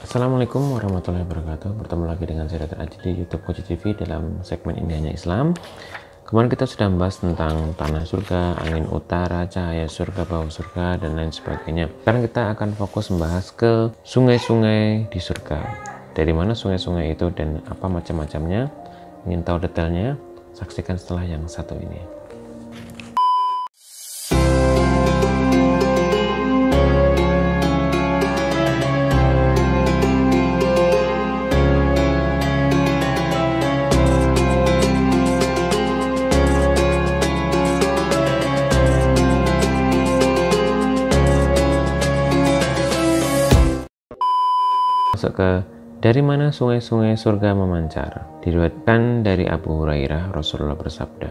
Assalamualaikum warahmatullahi wabarakatuh. Bertemu lagi dengan saya Dr. Aji di YouTube Koji TV dalam segmen Indahnya Islam. Kemarin kita sudah membahas tentang tanah surga, angin utara, cahaya surga, bau surga, dan lain sebagainya. Sekarang kita akan fokus membahas ke sungai-sungai di surga. Dari mana sungai-sungai itu dan apa macam-macamnya? Ingin tahu detailnya? Saksikan setelah yang satu ini. Masuk ke dari mana sungai-sungai surga memancar. Diriwayatkan dari Abu Hurairah, Rasulullah bersabda,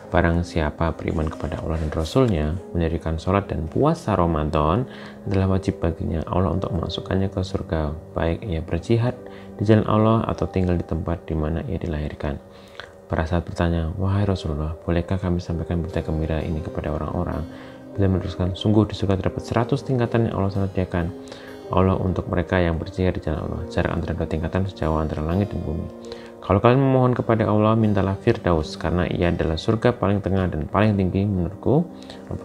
barang siapa beriman kepada Allah dan Rasulnya, mendirikan sholat dan puasa Ramadan, adalah wajib baginya Allah untuk memasukkannya ke surga, baik ia berjihad di jalan Allah atau tinggal di tempat di mana ia dilahirkan. Para sahabat bertanya, wahai Rasulullah, bolehkah kami sampaikan berita gembira ini kepada orang-orang? Beliau meneruskan, sungguh di surga terdapat 100 tingkatan yang Allah sediakan Allah untuk mereka yang berjihad di jalan Allah. Jarak antara dua tingkatan sejauh antara langit dan bumi. Kalau kalian memohon kepada Allah, mintalah Firdaus, karena ia adalah surga paling tengah dan paling tinggi menurutku.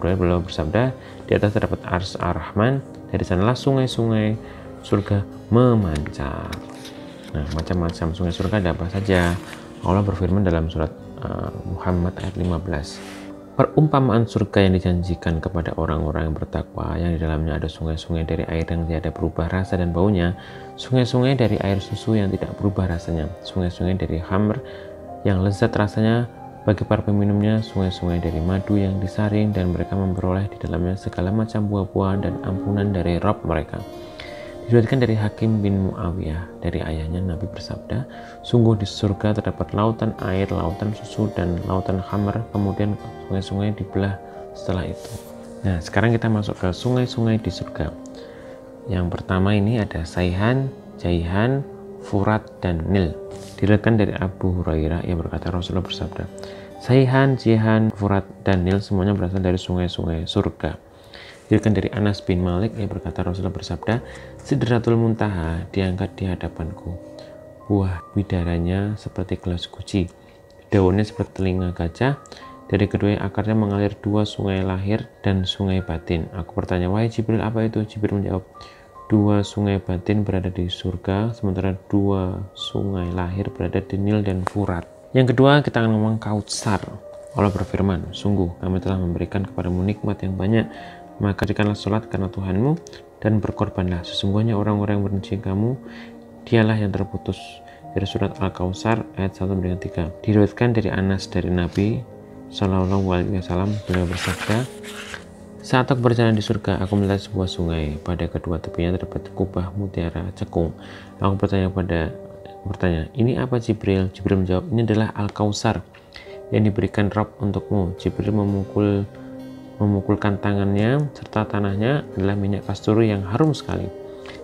Beliau bersabda, di atas terdapat Ars Ar-Rahman, dari sanalah sungai-sungai surga memancar. Nah, macam-macam sungai surga ada apa saja? Allah berfirman dalam surat Muhammad ayat 15. Perumpamaan surga yang dijanjikan kepada orang-orang yang bertakwa, yang di dalamnya ada sungai-sungai dari air yang tiada berubah rasa dan baunya, sungai-sungai dari air susu yang tidak berubah rasanya, sungai-sungai dari khamr yang lezat rasanya bagi para peminumnya, sungai-sungai dari madu yang disaring dan mereka memperoleh di dalamnya segala macam buah-buahan dan ampunan dari Rabb mereka. Diriwayatkan dari Hakim bin Muawiyah dari ayahnya, Nabi bersabda, sungguh di surga terdapat lautan air, lautan susu, dan lautan khamar, kemudian sungai-sungai dibelah setelah itu. Nah, sekarang kita masuk ke sungai-sungai di surga. Yang pertama ini ada Saihan, Jaihan, Furat, dan Nil. Diriwayatkan dari Abu Hurairah, ia berkata, Rasulullah bersabda, Saihan, Jaihan, Furat, dan Nil semuanya berasal dari sungai-sungai surga. Diriwayatkan dari Anas bin Malik, ia berkata, Rasulullah bersabda, Sidratul Muntaha diangkat di hadapanku. Buah bidaranya seperti gelas guci, daunnya seperti telinga gajah, dari kedua akarnya mengalir dua sungai lahir dan sungai batin. Aku bertanya, wahai Jibril, apa itu? Jibril menjawab, dua sungai batin berada di surga, sementara dua sungai lahir berada di Nil dan Furat. Yang kedua, kita akan ngomong Kautsar. Allah berfirman, sungguh kami telah memberikan kepadamu nikmat yang banyak, maka jadikanlah sholat karena Tuhanmu dan berkorbanlah. Sesungguhnya orang-orang yang membenci kamu, dialah yang terputus. Dari surat Al-Kautsar ayat 1-3. Diriwayatkan dari Anas dari Nabi Shallallahu Alaihi Wasallam, beliau bersabda, saat aku berjalan di surga, aku melihat sebuah sungai. Pada kedua tepinya terdapat kubah mutiara cekung. Aku bertanya, ini apa Jibril? Jibril menjawab, ini adalah Al-Kautsar yang diberikan Rabb untukmu. Jibril memukulkan tangannya serta tanahnya adalah minyak kasturi yang harum sekali.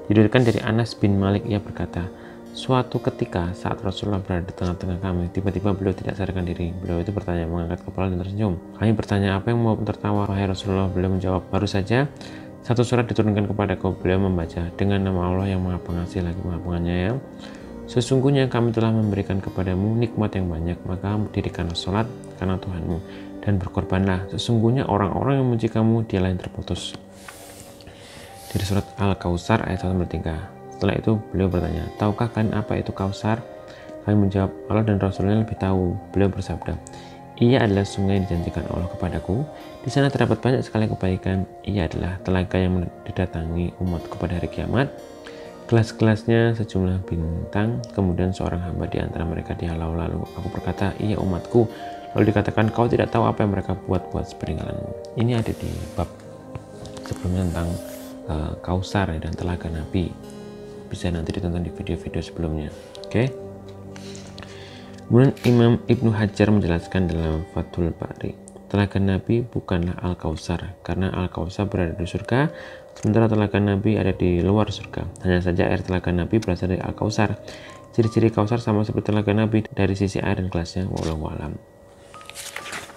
Diriwayatkan dari Anas bin Malik, ia berkata, suatu ketika saat Rasulullah berada di tengah-tengah kami, tiba-tiba beliau tidak sadarkan diri. Beliau itu bertanya, mengangkat kepala dan tersenyum. Kami bertanya, apa yang membuatmu tertawa, wahai Rasulullah? Beliau menjawab, baru saja satu surat diturunkan kepadaku. Beliau membaca, dengan nama Allah yang Maha Pengasih lagi Maha Penyayang, sesungguhnya kami telah memberikan kepadamu nikmat yang banyak, maka dirikanlah sholat karena Tuhanmu dan berkorbanlah. Sesungguhnya orang-orang yang membenci kamu, dialah yang terputus. Dari surat Al-Kautsar ayat 1-3. Setelah itu beliau bertanya, tahukah kalian apa itu Kautsar? Kami menjawab, Allah dan Rasulnya lebih tahu. Beliau bersabda, ia adalah sungai yang dijanjikan Allah kepadaku. Di sana terdapat banyak sekali kebaikan. Ia adalah telaga yang didatangi umatku pada hari kiamat. Gelas-gelasnya sejumlah bintang. Kemudian seorang hamba di antara mereka dihalau, lalu aku berkata, iya umatku. Lalu dikatakan, kau tidak tahu apa yang mereka buat sepeninggalanmu. Ini ada di bab sebelumnya tentang Kautsar dan telaga Nabi. Bisa nanti ditonton di video-video sebelumnya. Oke. Kemudian Imam Ibnu Hajar menjelaskan dalam Fathul Bari, telaga Nabi bukanlah Al-Kautsar, karena Al-Kautsar berada di surga, sementara telaga Nabi ada di luar surga. Hanya saja air telaga Nabi berasal dari Al-Kautsar. Ciri-ciri Kautsar sama seperti telaga Nabi dari sisi air dan gelasnya. Wallahu a'lam.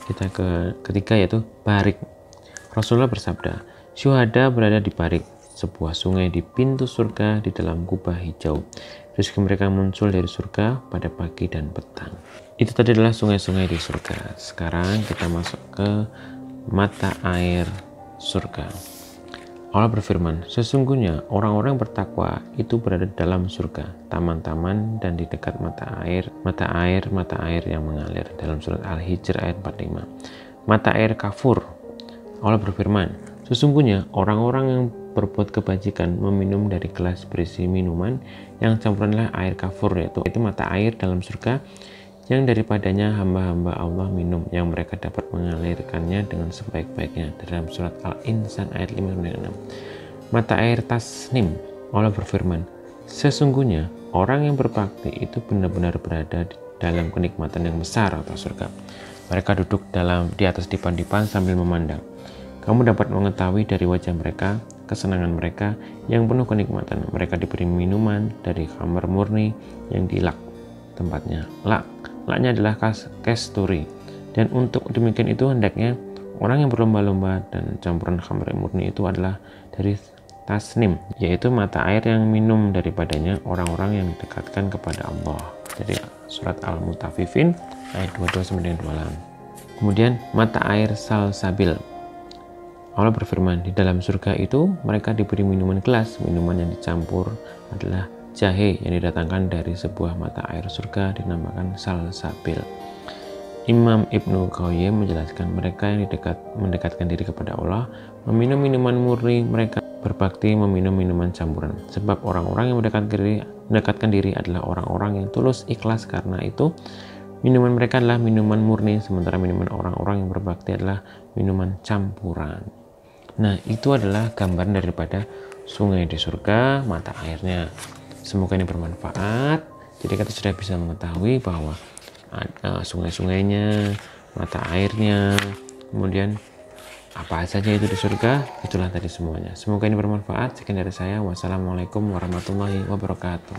Kita ke ketiga, yaitu Barik. Rasulullah bersabda, syuhada berada di Barik. sebuah sungai di pintu surga di dalam kubah hijau. Rezeki mereka muncul dari surga pada pagi dan petang. Itu tadi adalah sungai-sungai di surga. Sekarang kita masuk ke mata air surga. Allah berfirman, sesungguhnya orang-orang yang bertakwa itu berada dalam surga, taman-taman dan di dekat mata air yang mengalir. Dalam surat Al-Hijr ayat 45. Mata air kafur. Allah berfirman, sesungguhnya orang-orang yang berbuat kebajikan meminum dari gelas berisi minuman yang campuranlah air kafur, yaitu mata air dalam surga yang daripadanya hamba-hamba Allah minum, yang mereka dapat mengalirkannya dengan sebaik-baiknya. Dalam surat Al-Insan ayat 5-6. Mata air tasnim. Allah berfirman, sesungguhnya orang yang berbakti itu benar-benar berada dalam kenikmatan yang besar atau surga. Mereka duduk di atas dipan-dipan sambil memandang. Kamu dapat mengetahui dari wajah mereka kesenangan mereka yang penuh kenikmatan. Mereka diberi minuman dari khamar murni yang dilak tempatnya. Laknya adalah kasturi. Dan untuk demikian itu hendaknya orang yang berlomba-lomba, dan campuran khamar murni itu adalah dari tasnim, yaitu mata air yang minum daripadanya orang-orang yang didekatkan kepada Allah. Jadi surat Al-Mutaffifin ayat 22-26. Kemudian mata air salsabil. Allah berfirman, di dalam surga itu mereka diberi minuman gelas. Minuman yang dicampur adalah jahe yang didatangkan dari sebuah mata air surga dinamakan salsabil. Imam Ibnu Qayyim menjelaskan, mereka yang mendekatkan diri kepada Allah meminum minuman murni, mereka berbakti meminum minuman campuran. Sebab orang-orang yang mendekatkan diri adalah orang-orang yang tulus ikhlas, karena itu minuman mereka adalah minuman murni, sementara minuman orang-orang yang berbakti adalah minuman campuran. Nah, itu adalah gambaran daripada sungai di surga, mata airnya. Semoga ini bermanfaat. Jadi kita sudah bisa mengetahui bahwa sungai-sungainya, mata airnya, kemudian apa saja itu di surga, itulah tadi semuanya. Semoga ini bermanfaat. Sekian dari saya. Wassalamualaikum warahmatullahi wabarakatuh.